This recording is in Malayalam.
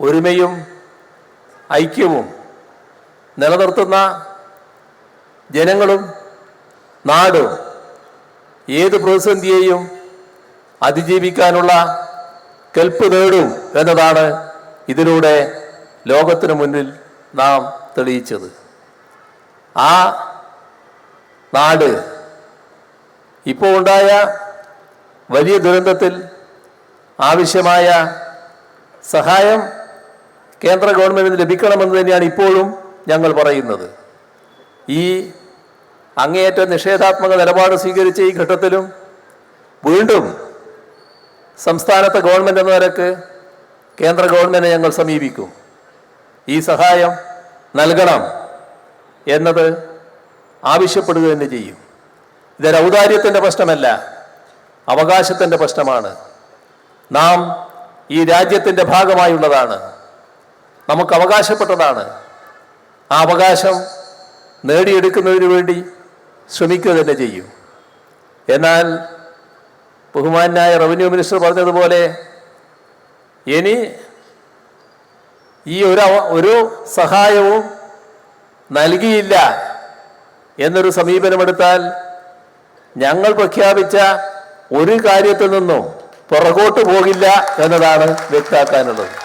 ഒരുമയും ഐക്യവും നിലനിർത്തുന്ന ജനങ്ങളും നാടും ഏത് പ്രതിസന്ധിയെയും അതിജീവിക്കാനുള്ള കെൽപ്പ് നേടും എന്നതാണ് ഇതിലൂടെ ലോകത്തിനു മുന്നിൽ നാം തെളിയിച്ചത്. ആ നാട് ഇപ്പോൾ ഉണ്ടായ വലിയ ദുരന്തത്തിൽ ആവശ്യമായ സഹായം കേന്ദ്ര ഗവൺമെന്റിന് ലഭിക്കണമെന്ന് തന്നെയാണ് ഇപ്പോഴും ഞങ്ങൾ പറയുന്നത്. ഈ അങ്ങേയറ്റ നിഷേധാത്മക നിലപാട് സ്വീകരിച്ച ഈ ഘട്ടത്തിലും വീണ്ടും സംസ്ഥാനത്തെ ഗവൺമെന്റ് എന്ന നിലക്ക് കേന്ദ്ര ഗവൺമെന്റിനെ ഞങ്ങൾ സമീപിക്കും. ഈ സഹായം നൽകണം എന്നത് ആവശ്യപ്പെടുക തന്നെ ചെയ്യും. ഇതൊരു ഔദാര്യത്തിൻ്റെ പ്രശ്നമല്ല, അവകാശത്തിൻ്റെ പ്രശ്നമാണ്. നാം ഈ രാജ്യത്തിൻ്റെ ഭാഗമായുള്ളതാണ്, നമുക്ക് അവകാശപ്പെട്ടതാണ്. ആ അവകാശം നേടിയെടുക്കുന്നതിന് വേണ്ടി ശ്രമിക്കുക തന്നെ ചെയ്യും. എന്നാൽ ബഹുമാന്യായ റവന്യൂ മിനിസ്റ്റർ പറഞ്ഞതുപോലെ ഇനി ഈ ഒരു സഹായവും നൽകിയില്ല എന്നൊരു സമീപനമെടുത്താൽ ഞങ്ങൾ പ്രഖ്യാപിച്ച ഒരു കാര്യത്തിൽ നിന്നും പുറകോട്ട് പോകില്ല എന്നതാണ് വ്യക്തമാക്കാനുള്ളത്.